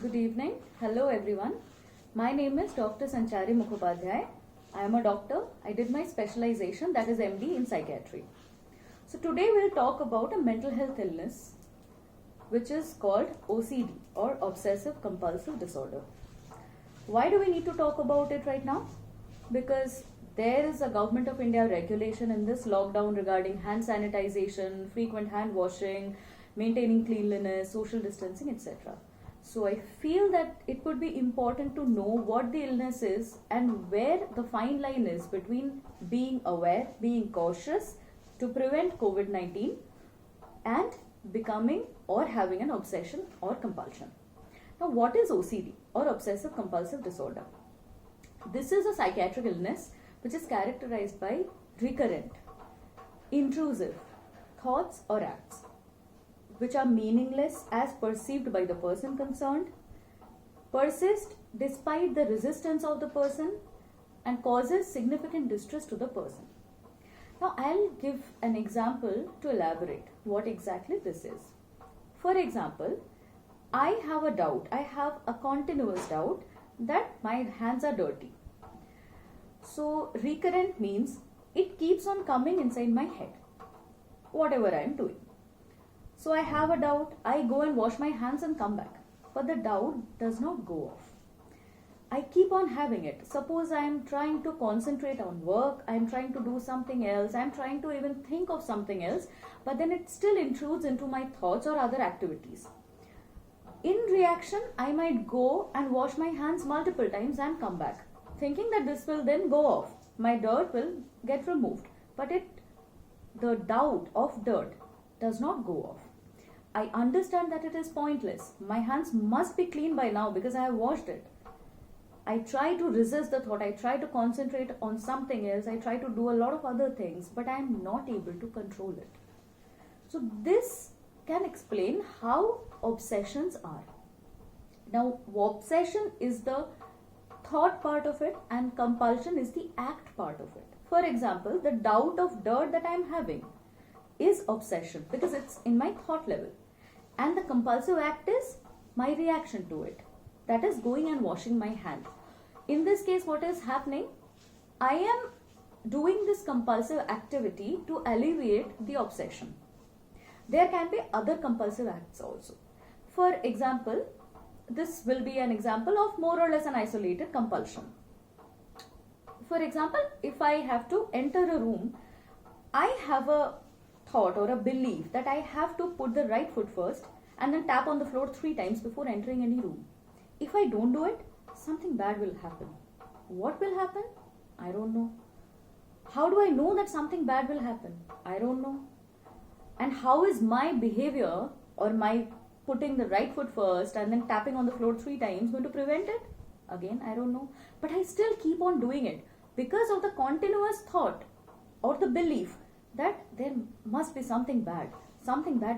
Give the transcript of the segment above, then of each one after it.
Good evening. Hello everyone. My name is Dr. Sanchari Mukhopadhyay. I am a doctor. I did my specialization, that is MD, in psychiatry. So today we'll talk about a mental health illness which is called OCD or Obsessive Compulsive Disorder. Why do we need to talk about it right now? Because there is a Government of India regulation in this lockdown regarding hand sanitization, frequent hand washing, maintaining cleanliness, social distancing, etc. So I feel that it would be important to know what the illness is and where the fine line is between being aware, being cautious to prevent COVID-19 and becoming or having an obsession or compulsion. Now, what is OCD or Obsessive Compulsive Disorder? This is a psychiatric illness which is characterized by recurrent, intrusive thoughts or acts which are meaningless as perceived by the person concerned, persist despite the resistance of the person, and causes significant distress to the person. Now, I'll give an example to elaborate what exactly this is. For example, I have a doubt, I have a continuous doubt that my hands are dirty. So, recurrent means it keeps on coming inside my head, whatever I am doing. So I have a doubt, I go and wash my hands and come back. But the doubt does not go off. I keep on having it. Suppose I am trying to concentrate on work, I am trying to do something else, I am trying to even think of something else, but then it still intrudes into my thoughts or other activities. In reaction, I might go and wash my hands multiple times and come back, thinking that this will then go off. My dirt will get removed. But the doubt of dirt does not go off. I understand that it is pointless. My hands must be clean by now because I have washed it. I try to resist the thought. I try to concentrate on something else. I try to do a lot of other things, but I am not able to control it. So this can explain how obsessions are. Now, obsession is the thought part of it and compulsion is the act part of it. For example, the doubt of dirt that I am having is obsession because it's in my thought level, and the compulsive act is my reaction to it, that is going and washing my hand. In this case, what is happening? I am doing this compulsive activity to alleviate the obsession. There can be other compulsive acts also. For example, this will be an example of more or less an isolated compulsion. For example, if I have to enter a room, I have a thought or a belief that I have to put the right foot first and then tap on the floor 3 times before entering any room. If I don't do it, something bad will happen. What will happen? I don't know. How do I know that something bad will happen? I don't know. And how is my behavior or my putting the right foot first and then tapping on the floor 3 times going to prevent it? Again, I don't know. But I still keep on doing it because of the continuous thought or the belief that there must be something bad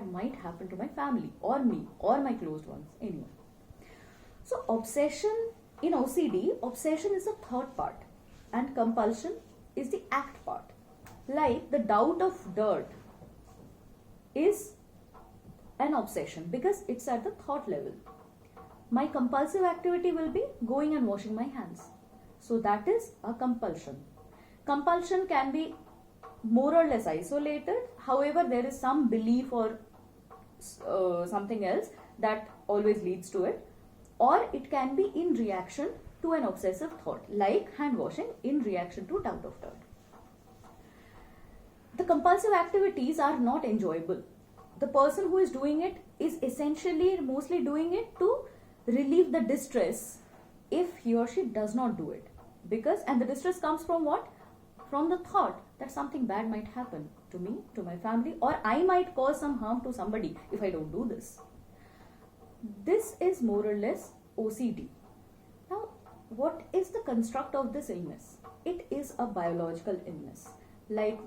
might happen to my family or me or my closed ones, anyone. So obsession, in OCD, obsession is the thought part and compulsion is the act part. Like the doubt of dirt is an obsession because it's at the thought level. My compulsive activity will be going and washing my hands. So that is a compulsion. Compulsion can be more or less isolated. However, there is some belief or something else that always leads to it. Or it can be in reaction to an obsessive thought, like hand washing in reaction to doubt of dirt. The compulsive activities are not enjoyable. The person who is doing it is essentially mostly doing it to relieve the distress if he or she does not do it. And the distress comes from what? From the thought that something bad might happen to me, to my family, or I might cause some harm to somebody if I don't do this. This is more or less OCD. Now, what is the construct of this illness? It is a biological illness. Like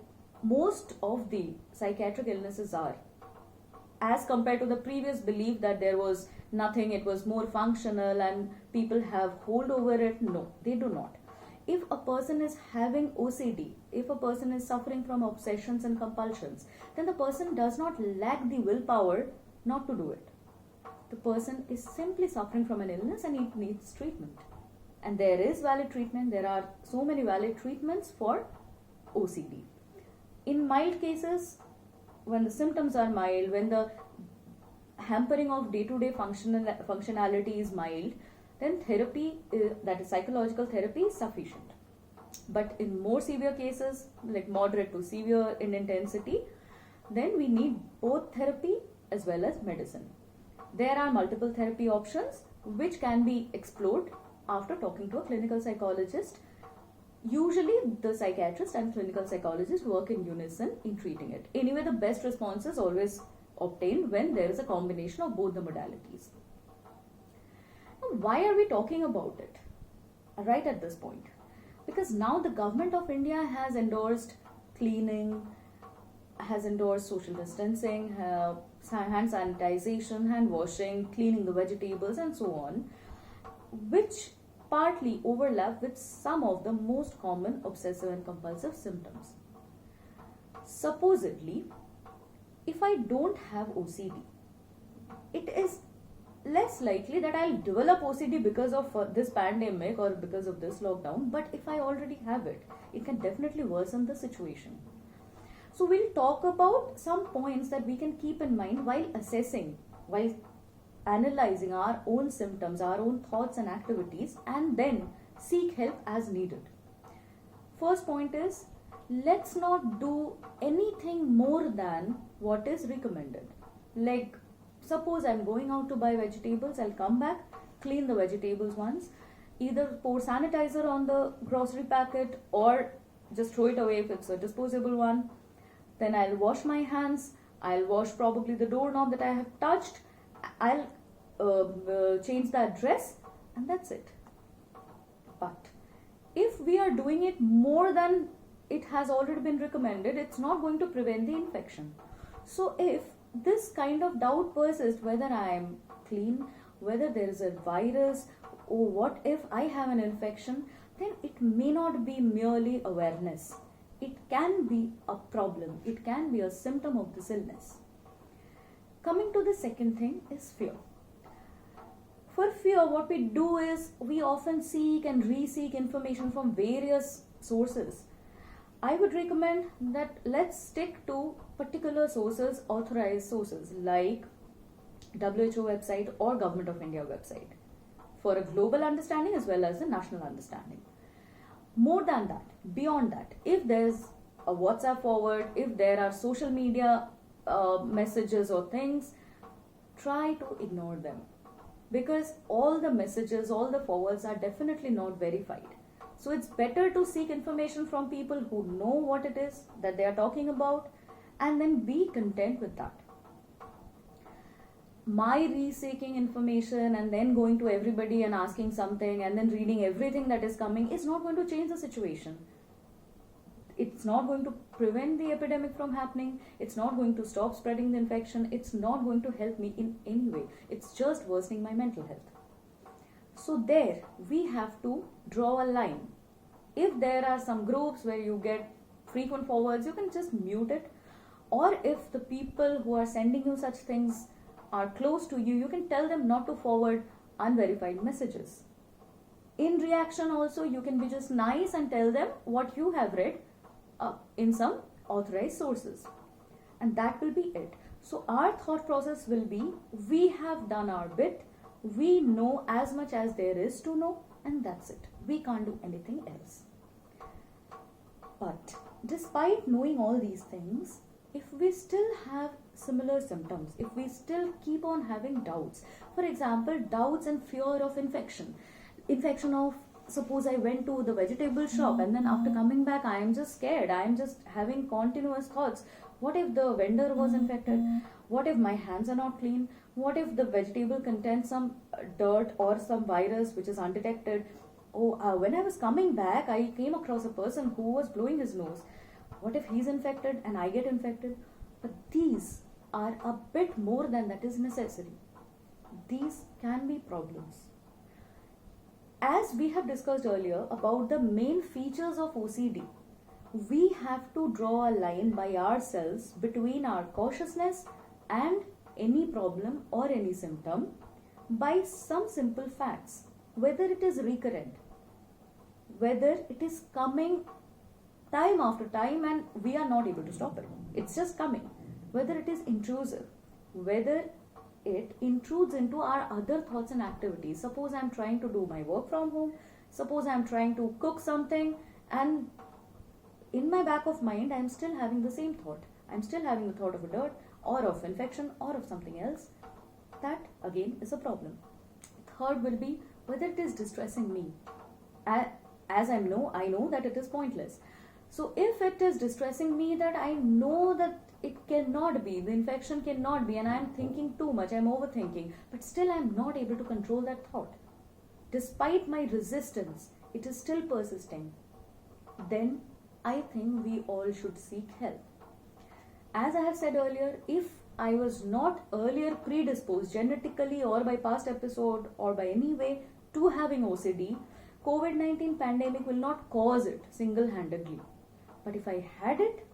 most of the psychiatric illnesses are, as compared to the previous belief that there was nothing, it was more functional and people have hold over it. No, they do not. If a person is having OCD, if a person is suffering from obsessions and compulsions, then the person does not lack the willpower not to do it. the person is simply suffering from an illness and it needs treatment. And there is valid treatment. There are so many valid treatments for OCD. In mild cases, when the symptoms are mild, when the hampering of day-to-day functionality is mild, then therapy, that is psychological therapy, is sufficient. But in more severe cases, like moderate to severe in intensity, then we need both therapy as well as medicine. There are multiple therapy options which can be explored after talking to a clinical psychologist. Usually the psychiatrist and clinical psychologist work in unison in treating it. Anyway, the best response is always obtained when there is a combination of both the modalities. Now, why are we talking about it right at this point? Because now the government of India has endorsed cleaning, has endorsed social distancing, hand sanitization, hand washing, cleaning the vegetables and so on, which partly overlap with some of the most common obsessive and compulsive symptoms. Supposedly, if I don't have OCD, it is less likely that I'll develop OCD because of this pandemic or because of this lockdown, but if I already have it, it can definitely worsen the situation. So we'll talk about some points that we can keep in mind while assessing, while analyzing our own symptoms, our own thoughts and activities, and then seek help as needed. First point is, let's not do anything more than what is recommended. Like, suppose I'm going out to buy vegetables, I'll come back, clean the vegetables once, either pour sanitizer on the grocery packet or just throw it away if it's a disposable one. Then I'll wash my hands, I'll wash probably the doorknob that I have touched, I'll change the address, and that's it. But if we are doing it more than it has already been recommended, it's not going to prevent the infection. So if this kind of doubt persists, whether I am clean, whether there is a virus, or what if I have an infection, then it may not be merely awareness. It can be a problem. It can be a symptom of this illness. Coming to the second thing is fear. For fear, what we do is we often seek and re-seek information from various sources. I would recommend that let's stick to particular sources, authorized sources like WHO website or Government of India website for a global understanding as well as a national understanding. More than that, beyond that, if there's a WhatsApp forward, if there are social media messages or things, try to ignore them, because all the messages, all the forwards are definitely not verified. So it's better to seek information from people who know what it is that they are talking about and then be content with that. My re-seeking information and then going to everybody and asking something and then reading everything that is coming is not going to change the situation. It's not going to prevent the epidemic from happening. It's not going to stop spreading the infection. It's not going to help me in any way. It's just worsening my mental health. So there, we have to draw a line. If there are some groups where you get frequent forwards, you can just mute it. Or if the people who are sending you such things are close to you, you can tell them not to forward unverified messages. In reaction also, you can be just nice and tell them what you have read in some authorized sources. And that will be it. So our thought process will be, we have done our bit, we know as much as there is to know, and that's it. We can't do anything else. But despite knowing all these things, if we still have similar symptoms, if we still keep on having doubts, for example, doubts and fear of infection of, suppose I went to the vegetable shop and then after coming back I am just scared, I am just having continuous thoughts. What if the vendor was infected? What if my hands are not clean? What if the vegetable contains some dirt or some virus which is undetected? When I was coming back, I came across a person who was blowing his nose. What if he's infected and I get infected? But these are a bit more than that is necessary. These can be problems. As we have discussed earlier about the main features of OCD, we have to draw a line by ourselves between our cautiousness and any problem or any symptom by some simple facts, whether it is recurrent, whether it is coming time after time and we are not able to stop it. It's just coming. Whether it is intrusive, whether it intrudes into our other thoughts and activities. Suppose I'm trying to do my work from home, suppose I'm trying to cook something, and in my back of mind I'm still having the same thought. I'm still having the thought of a dirt or of infection or of something else. That again is a problem. Third will be whether it is distressing me. As I know that it is pointless. So if it is distressing me, that I know that it cannot be, the infection cannot be, and I am thinking too much, I am overthinking, but still I am not able to control that thought. Despite my resistance, it is still persisting. Then I think we all should seek help. As I have said earlier, if I was not earlier predisposed genetically or by past episode or by any way to having OCD, COVID-19 pandemic will not cause it single-handedly. But if I had it,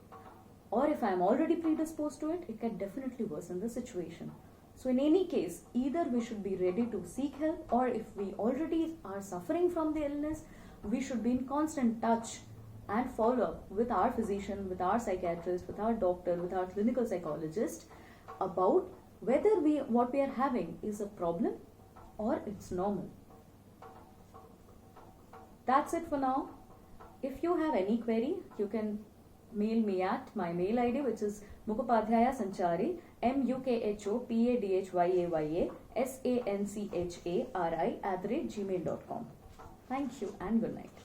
or if I am already predisposed to it, it can definitely worsen the situation. So in any case, either we should be ready to seek help, or if we already are suffering from the illness, we should be in constant touch and follow up with our physician, with our psychiatrist, with our doctor, with our clinical psychologist about whether what we are having is a problem or it's normal. That's it for now. If you have any query, you can mail me at my mail ID, which is Mukhopadhyaya Sanchari, MUKHOPADHYAYA SANCHARI @gmail.com. Thank you and good night.